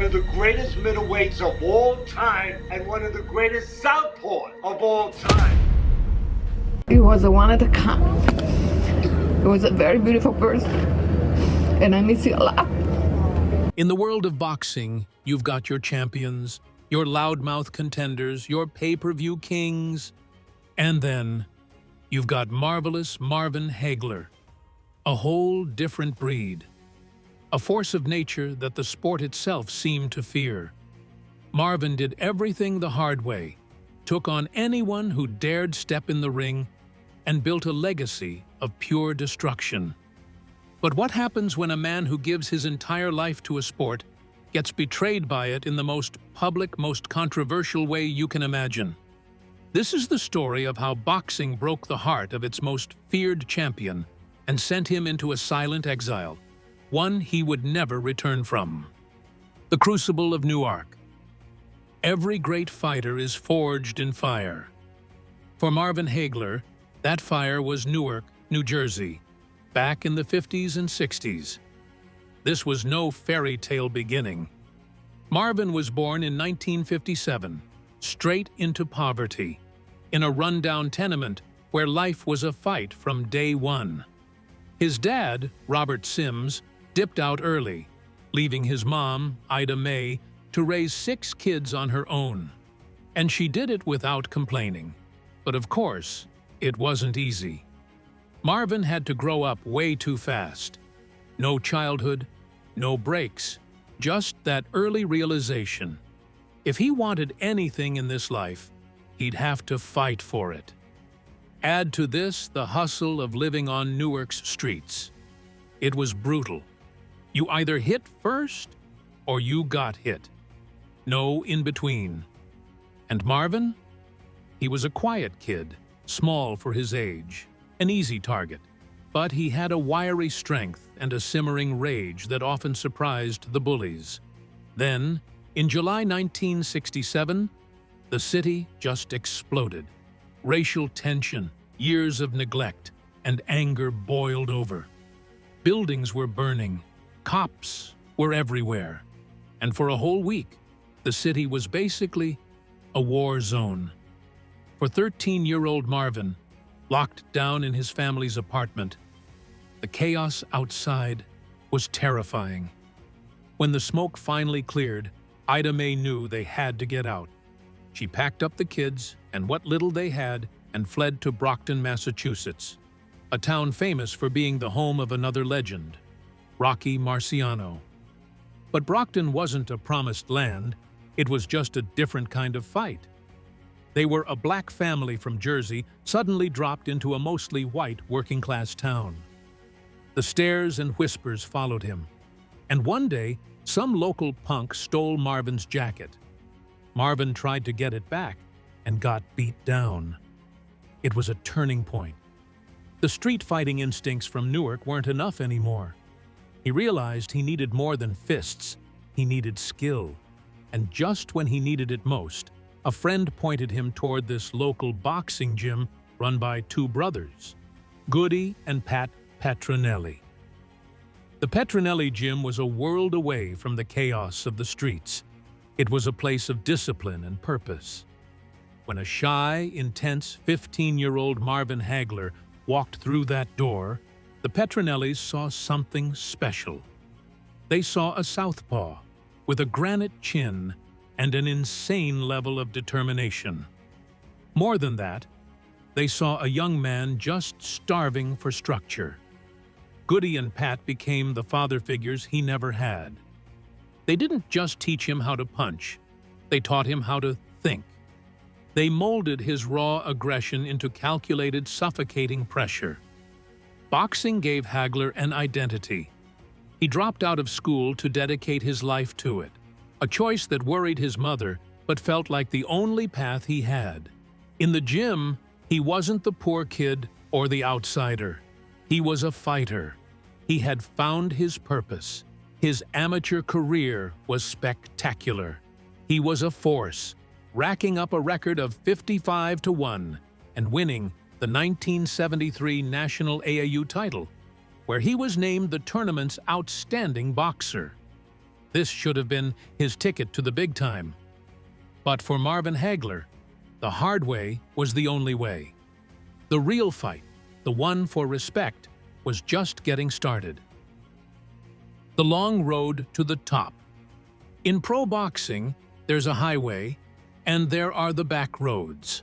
one of the greatest middleweights of all time and one of the greatest southpaws of all time. He was a one of a kind. He was a very beautiful person, and I miss you a lot. In the world of boxing, you've got your champions, your loudmouth contenders, your pay-per-view kings, and then you've got Marvelous Marvin Hagler, a whole different breed, a force of nature that the sport itself seemed to fear. Marvin did everything the hard way, took on anyone who dared step in the ring, and built a legacy of pure destruction. But what happens when a man who gives his entire life to a sport gets betrayed by it in the most public, most controversial way you can imagine? This is the story of how boxing broke the heart of its most feared champion and sent him into a silent exile, one he would never return from. The Crucible of Newark. Every great fighter is forged in fire. For Marvin Hagler, that fire was Newark, New Jersey, back in the 50s and 60s. This was no fairy tale beginning. Marvin was born in 1957, straight into poverty, in a rundown tenement where life was a fight from day one. His dad, Robert Sims, dipped out early, leaving his mom, Ida May, to raise 6 kids on her own. And she did it without complaining. But of course, it wasn't easy. Marvin had to grow up way too fast. No childhood, no breaks, just that early realization. If he wanted anything in this life, he'd have to fight for it. Add to this the hustle of living on Newark's streets. It was brutal. You either hit first or you got hit. No in between. And Marvin? He was a quiet kid, small for his age, an easy target. But he had a wiry strength and a simmering rage that often surprised the bullies. Then, in July 1967, the city just exploded. Racial tension, years of neglect, and anger boiled over. Buildings were burning. Cops were everywhere. And for a whole week, the city was basically a war zone. For 13-year-old Marvin, locked down in his family's apartment, the chaos outside was terrifying. When the smoke finally cleared, Ida May knew they had to get out. She packed up the kids and what little they had and fled to Brockton, Massachusetts, a town famous for being the home of another legend, Rocky Marciano. But Brockton wasn't a promised land, it was just a different kind of fight. They were a black family from Jersey suddenly dropped into a mostly white working-class town. The stares and whispers followed him, and one day, some local punk stole Marvin's jacket. Marvin tried to get it back and got beat down. It was a turning point. The street fighting instincts from Newark weren't enough anymore. He realized he needed more than fists. He needed skill. And just when he needed it most, a friend pointed him toward this local boxing gym run by 2 brothers, Goody and Pat Petronelli. The Petronelli gym was a world away from the chaos of the streets. It was a place of discipline and purpose. When a shy, intense 15-year-old Marvin Hagler walked through that door, the Petronellis saw something special. They saw a southpaw with a granite chin and an insane level of determination. More than that, they saw a young man just starving for structure. Goody and Pat became the father figures he never had. They didn't just teach him how to punch, they taught him how to think. They molded his raw aggression into calculated, suffocating pressure. Boxing gave Hagler an identity. He dropped out of school to dedicate his life to it, a choice that worried his mother but felt like the only path he had. In the gym, he wasn't the poor kid or the outsider. He was a fighter. He had found his purpose. His amateur career was spectacular. He was a force, racking up a record of 55-1 and winning the 1973 National AAU title, where he was named the tournament's outstanding boxer. This should have been his ticket to the big time. But for Marvin Hagler, the hard way was the only way. The real fight, the one for respect, was just getting started. The long road to the top. In pro boxing, there's a highway, and there are the back roads.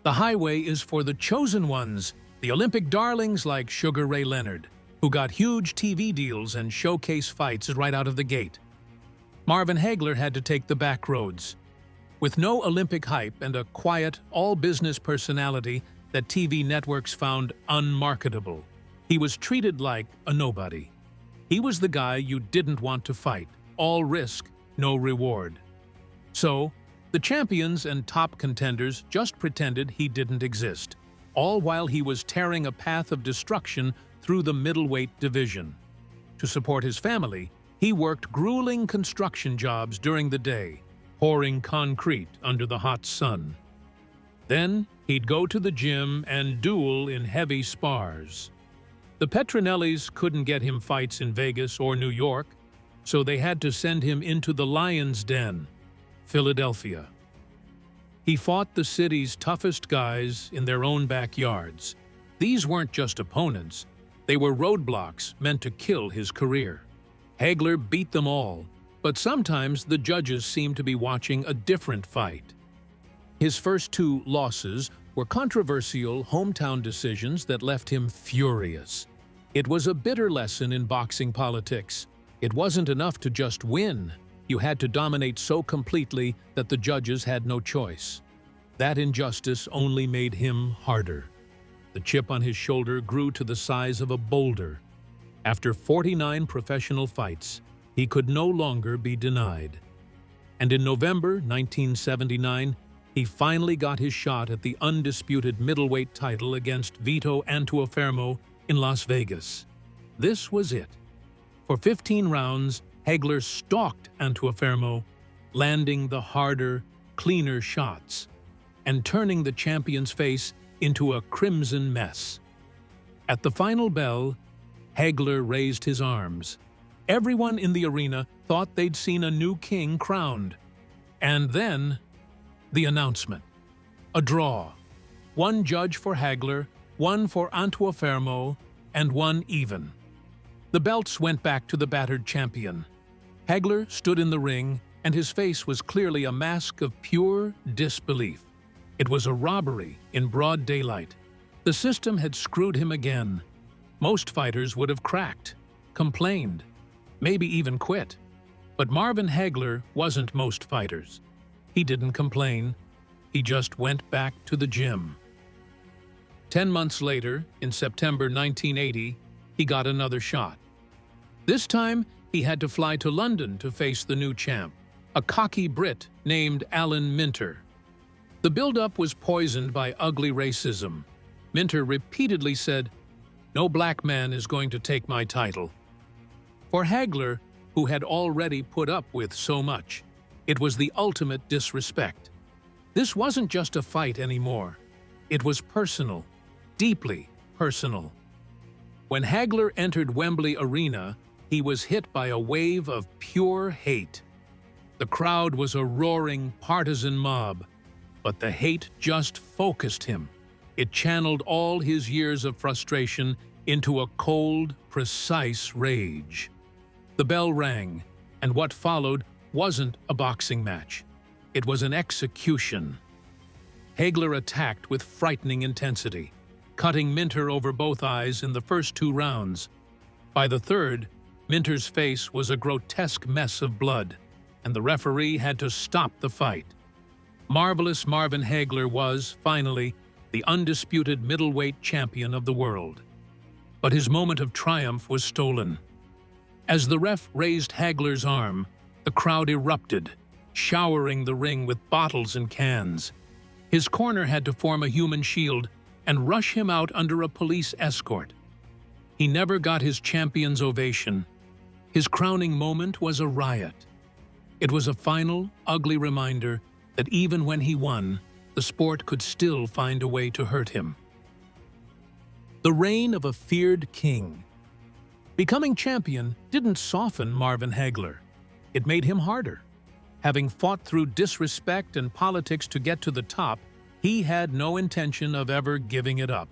The highway is for the chosen ones, the Olympic darlings like Sugar Ray Leonard, who got huge TV deals and showcase fights right out of the gate. Marvin Hagler had to take the back roads. With no Olympic hype and a quiet, all-business personality that TV networks found unmarketable, he was treated like a nobody. He was the guy you didn't want to fight, all risk, no reward. So, the champions and top contenders just pretended he didn't exist, all while he was tearing a path of destruction through the middleweight division. To support his family, he worked grueling construction jobs during the day, pouring concrete under the hot sun. Then, he'd go to the gym and duel in heavy spars. The Petronellis couldn't get him fights in Vegas or New York, so they had to send him into the Lion's Den, Philadelphia. He fought the city's toughest guys in their own backyards. These weren't just opponents, they were roadblocks meant to kill his career. Hagler beat them all, but sometimes the judges seemed to be watching a different fight. His first two losses were controversial hometown decisions that left him furious. It was a bitter lesson in boxing politics. It wasn't enough to just win. You had to dominate so completely that the judges had no choice. That injustice only made him harder. The chip on his shoulder grew to the size of a boulder. After 49 professional fights, he could no longer be denied. And in November 1979, he finally got his shot at the undisputed middleweight title against Vito Antuofermo in Las Vegas. This was it. For 15 rounds, Hagler stalked Antuofermo, landing the harder, cleaner shots, and turning the champion's face into a crimson mess. At the final bell, Hagler raised his arms. Everyone in the arena thought they'd seen a new king crowned. And then, the announcement. A draw. One judge for Hagler, one for Antuofermo, and one even. The belts went back to the battered champion. Hagler stood in the ring, and his face was clearly a mask of pure disbelief. It was a robbery in broad daylight. The system had screwed him again. Most fighters would have cracked, complained, maybe even quit. But Marvin Hagler wasn't most fighters. He didn't complain. He just went back to the gym. 10 months later, in September 1980, he got another shot. This time, he had to fly to London to face the new champ, a cocky Brit named Alan Minter. The build-up was poisoned by ugly racism. Minter repeatedly said, "No black man is going to take my title." For Hagler, who had already put up with so much, it was the ultimate disrespect. This wasn't just a fight anymore. It was personal, deeply personal. When Hagler entered Wembley Arena, he was hit by a wave of pure hate. The crowd was a roaring partisan mob, but the hate just focused him. It channeled all his years of frustration into a cold, precise rage. The bell rang, and what followed wasn't a boxing match. It was an execution. Hagler attacked with frightening intensity, cutting Minter over both eyes in the first 2 rounds. By the third, Minter's face was a grotesque mess of blood, and the referee had to stop the fight. Marvelous Marvin Hagler was, finally, the undisputed middleweight champion of the world. But his moment of triumph was stolen. As the ref raised Hagler's arm, the crowd erupted, showering the ring with bottles and cans. His corner had to form a human shield and rush him out under a police escort. He never got his champion's ovation. His crowning moment was a riot. It was a final, ugly reminder that even when he won, the sport could still find a way to hurt him. The reign of a feared king. Becoming champion didn't soften Marvin Hagler. It made him harder. Having fought through disrespect and politics to get to the top, he had no intention of ever giving it up.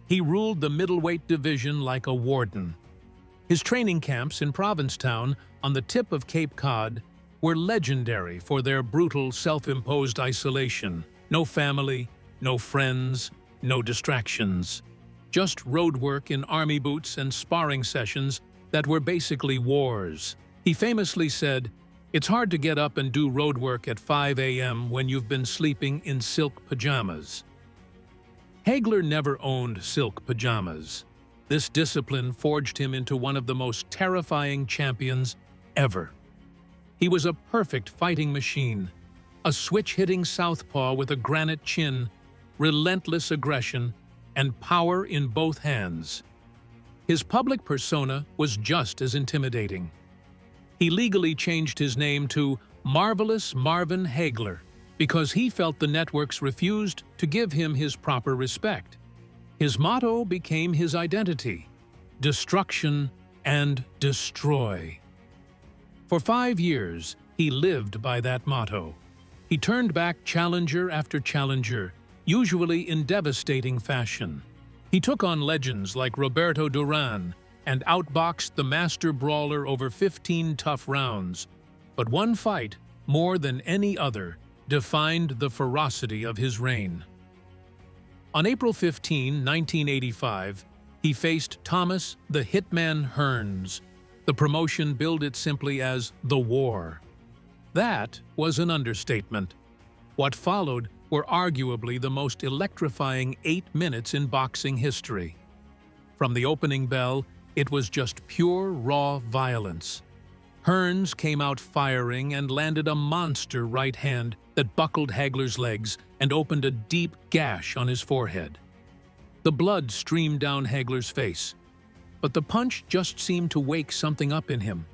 He ruled the middleweight division like a warden. His training camps in Provincetown, on the tip of Cape Cod, were legendary for their brutal, self-imposed isolation. No family, no friends, no distractions. Just road work in army boots and sparring sessions that were basically wars. He famously said, "It's hard to get up and do road work at 5 a.m. when you've been sleeping in silk pajamas." Hagler never owned silk pajamas. This discipline forged him into one of the most terrifying champions ever. He was a perfect fighting machine, a switch-hitting southpaw with a granite chin, relentless aggression, and power in both hands. His public persona was just as intimidating. He legally changed his name to Marvelous Marvin Hagler because he felt the networks refused to give him his proper respect. His motto became his identity: destruction and destroy. For 5 years, he lived by that motto. He turned back challenger after challenger, usually in devastating fashion. He took on legends like Roberto Duran and outboxed the master brawler over 15 tough rounds. But one fight, more than any other, defined the ferocity of his reign. On April 15, 1985, he faced Thomas the Hitman Hearns. The promotion billed it simply as The War. That was an understatement. What followed were arguably the most electrifying 8 minutes in boxing history. From the opening bell, it was just pure, raw violence. Hearns came out firing and landed a monster right hand that buckled Hagler's legs and opened a deep gash on his forehead. The blood streamed down Hagler's face, but the punch just seemed to wake something up in him.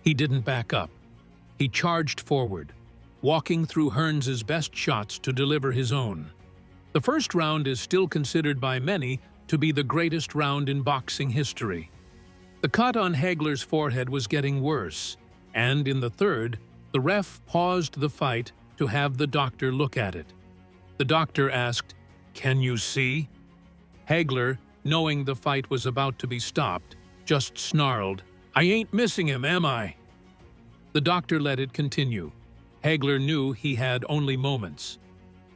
He didn't back up. He charged forward, walking through Hearns' best shots to deliver his own. The first round is still considered by many to be the greatest round in boxing history. The cut on Hagler's forehead was getting worse, and in the third, the ref paused the fight to have the doctor look at it. The doctor asked, "Can you see?" Hagler, knowing the fight was about to be stopped, just snarled, "I ain't missing him, am I?" The doctor let it continue. Hagler knew he had only moments.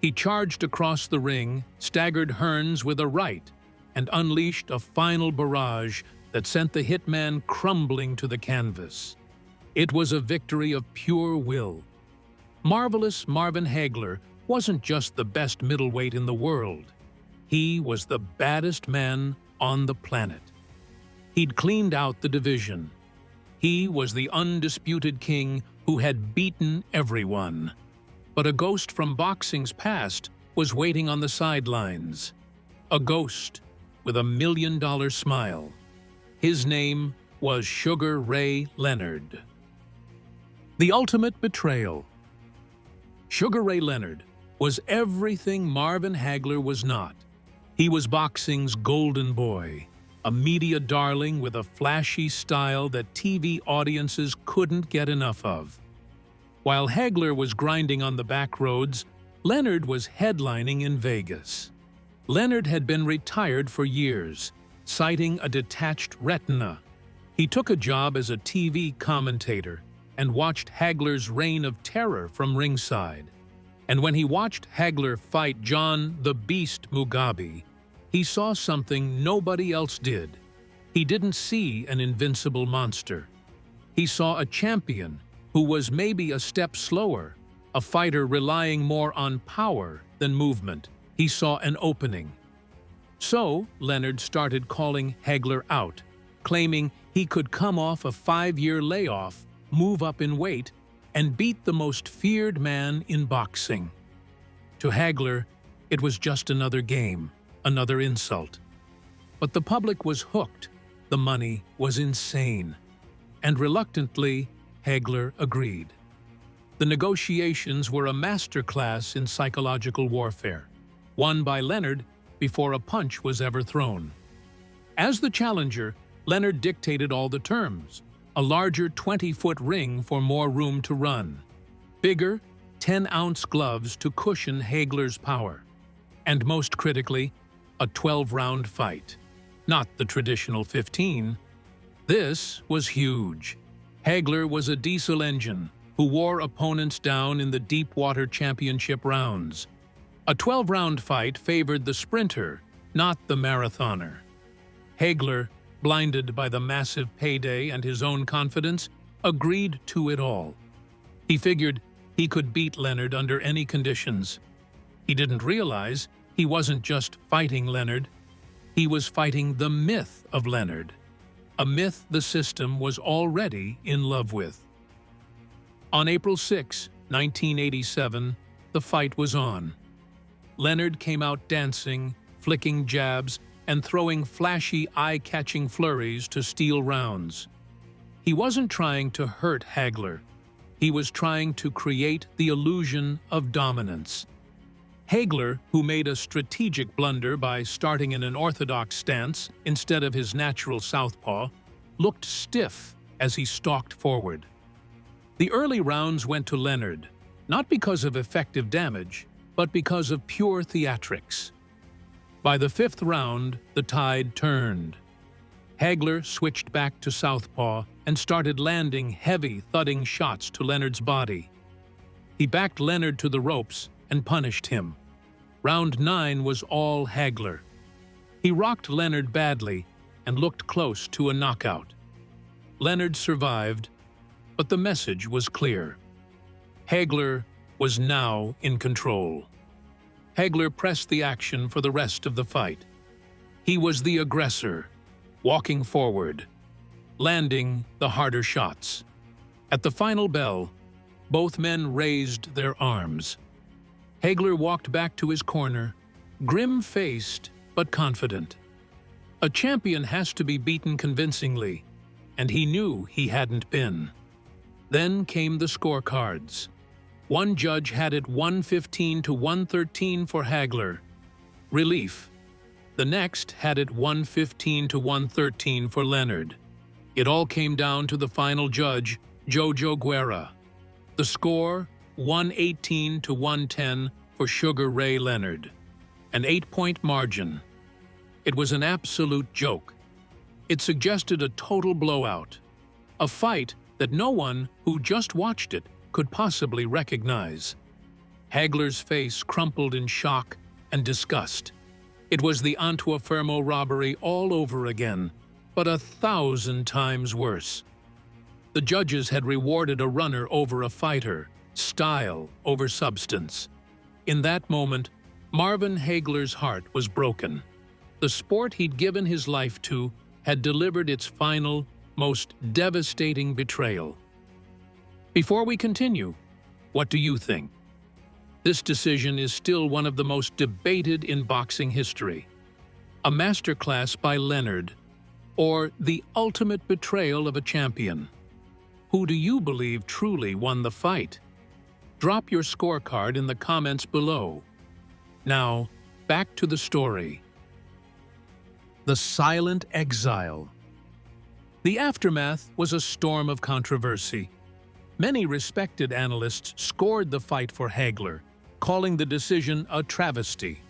He charged across the ring, staggered Hearns with a right, and unleashed a final barrage that sent the hitman crumbling to the canvas. It was a victory of pure will. Marvelous Marvin Hagler wasn't just the best middleweight in the world. He was the baddest man on the planet. He'd cleaned out the division. He was the undisputed king who had beaten everyone. But a ghost from boxing's past was waiting on the sidelines. A ghost with a $1 million smile. His name was Sugar Ray Leonard. The ultimate betrayal. Sugar Ray Leonard was everything Marvin Hagler was not. He was boxing's golden boy, a media darling with a flashy style that TV audiences couldn't get enough of. While Hagler was grinding on the back roads, Leonard was headlining in Vegas. Leonard had been retired for years, citing a detached retina. He took a job as a TV commentator and watched Hagler's reign of terror from ringside. And when he watched Hagler fight John the Beast Mugabe, he saw something nobody else did. He didn't see an invincible monster. He saw a champion who was maybe a step slower, a fighter relying more on power than movement. He saw an opening. So Leonard started calling Hagler out, claiming he could come off a 5-year layoff, move up in weight, and beat the most feared man in boxing. To Hagler, it was just another game, another insult. But the public was hooked. The money was insane. And reluctantly, Hagler agreed. The negotiations were a masterclass in psychological warfare, won by Leonard before a punch was ever thrown. As the challenger, Leonard dictated all the terms, a larger 20-foot ring for more room to run, bigger 10-ounce gloves to cushion Hagler's power, and most critically, a 12-round fight, not the traditional 15. This was huge. Hagler was a diesel engine who wore opponents down in the Deepwater Championship rounds. A 12-round fight favored the sprinter, not the marathoner. Hagler, blinded by the massive payday and his own confidence, agreed to it all. He figured he could beat Leonard under any conditions. He didn't realize he wasn't just fighting Leonard, he was fighting the myth of Leonard, a myth the system was already in love with. On April 6, 1987, the fight was on. Leonard came out dancing, flicking jabs, and throwing flashy, eye-catching flurries to steal rounds. He wasn't trying to hurt Hagler. He was trying to create the illusion of dominance. Hagler, who made a strategic blunder by starting in an orthodox stance instead of his natural southpaw, looked stiff as he stalked forward. The early rounds went to Leonard, not because of effective damage, but because of pure theatrics. By the fifth round, the tide turned. Hagler switched back to southpaw and started landing heavy, thudding shots to Leonard's body. He backed Leonard to the ropes and punished him. Round 9 was all Hagler. He rocked Leonard badly and looked close to a knockout. Leonard survived, but the message was clear. Hagler was now in control. Hagler pressed the action for the rest of the fight. He was the aggressor, walking forward, landing the harder shots. At the final bell, both men raised their arms. Hagler walked back to his corner, grim-faced but confident. A champion has to be beaten convincingly, and he knew he hadn't been. Then came the scorecards. One judge had it 115 to 113 for Hagler. Relief. The next had it 115 to 113 for Leonard. It all came down to the final judge, Jojo Guerra. The score, 118 to 110 for Sugar Ray Leonard. An 8-point margin. It was an absolute joke. It suggested a total blowout. A fight that no one who just watched it could possibly recognize. Hagler's face crumpled in shock and disgust. It was the Antuofermo robbery all over again, but 1,000 times worse. The judges had rewarded a runner over a fighter, style over substance. In that moment, Marvin Hagler's heart was broken. The sport he'd given his life to had delivered its final, most devastating betrayal. Before we continue, what do you think? This decision is still one of the most debated in boxing history. A masterclass by Leonard, or the ultimate betrayal of a champion. Who do you believe truly won the fight? Drop your scorecard in the comments below. Now, back to the story. The Silent Exile. The aftermath was a storm of controversy. Many respected analysts scored the fight for Hagler, calling the decision a travesty.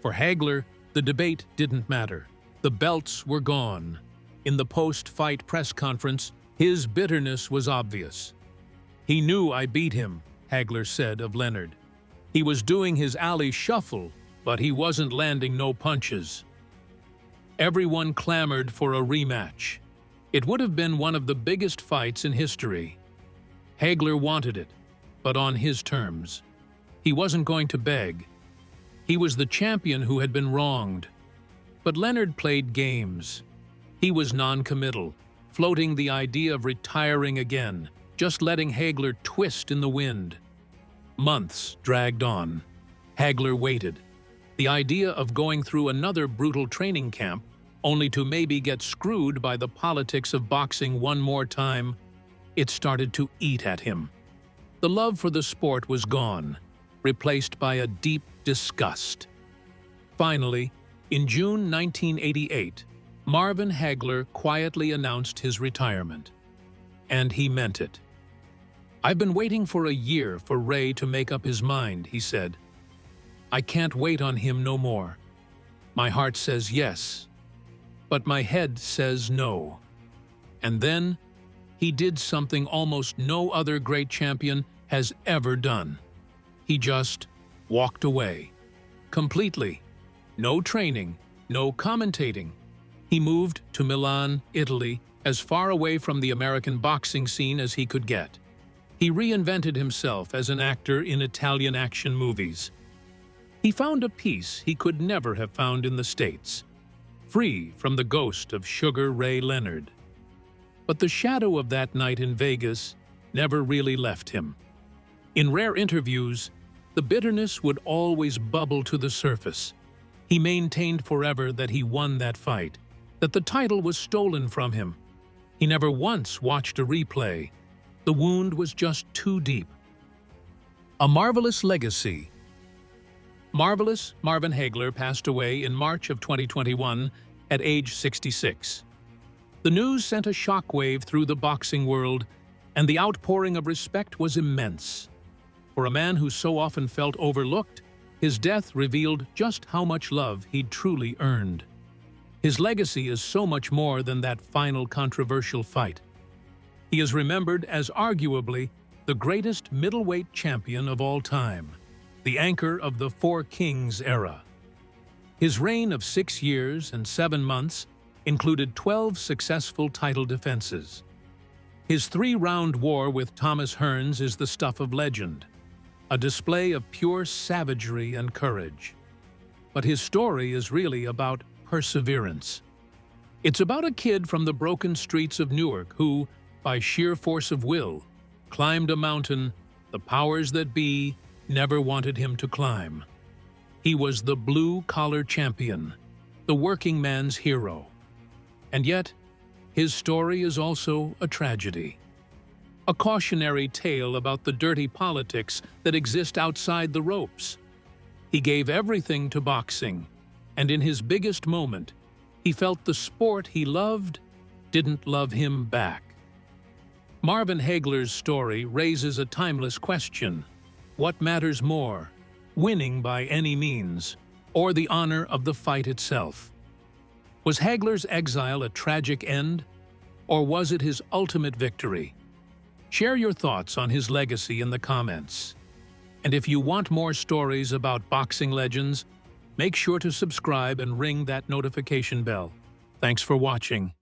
For Hagler, the debate didn't matter. The belts were gone. In the post-fight press conference, his bitterness was obvious. "He knew I beat him," Hagler said of Leonard. "He was doing his alley shuffle, but he wasn't landing no punches." Everyone clamored for a rematch. It would have been one of the biggest fights in history. Hagler wanted it, but on his terms. He wasn't going to beg. He was the champion who had been wronged. But Leonard played games. He was non-committal, floating the idea of retiring again, just letting Hagler twist in the wind. Months dragged on. Hagler waited. The idea of going through another brutal training camp, only to maybe get screwed by the politics of boxing one more time, it started to eat at him. The love for the sport was gone, replaced by a deep disgust. Finally, in June 1988, Marvin Hagler quietly announced his retirement. and he meant it. "I've been waiting for a year for Ray to make up his mind," he said. "I can't wait on him no more. My heart says yes, but my head says no." And then he did something almost no other great champion has ever done. He just walked away. Completely. No training, no commentating. He moved to Milan, Italy, as far away from the American boxing scene as he could get. He reinvented himself as an actor in Italian action movies. He found a peace he could never have found in the States, free from the ghost of Sugar Ray Leonard. But the shadow of that night in Vegas never really left him. In rare interviews, the bitterness would always bubble to the surface. He maintained forever that he won that fight, that the title was stolen from him. He never once watched a replay. The wound was just too deep. A marvelous legacy. Marvelous Marvin Hagler passed away in March of 2021 at age 66. The news sent a shockwave through the boxing world, and the outpouring of respect was immense. For a man who so often felt overlooked, his death revealed just how much love he'd truly earned. His legacy is so much more than that final controversial fight. He is remembered as arguably the greatest middleweight champion of all time, the anchor of the Four Kings era. His reign of 6 years and 7 months included 12 successful title defenses. His 3-round war with Thomas Hearns is the stuff of legend, a display of pure savagery and courage. But his story is really about perseverance. It's about a kid from the broken streets of Newark who, by sheer force of will, climbed a mountain the powers that be never wanted him to climb. He was the blue-collar champion, the working man's hero. And yet, his story is also a tragedy. A cautionary tale about the dirty politics that exist outside the ropes. He gave everything to boxing, and in his biggest moment, he felt the sport he loved didn't love him back. Marvin Hagler's story raises a timeless question. What matters more, winning by any means, or the honor of the fight itself? Was Hagler's exile a tragic end, or was it his ultimate victory? Share your thoughts on his legacy in the comments. And if you want more stories about boxing legends, make sure to subscribe and ring that notification bell. Thanks for watching.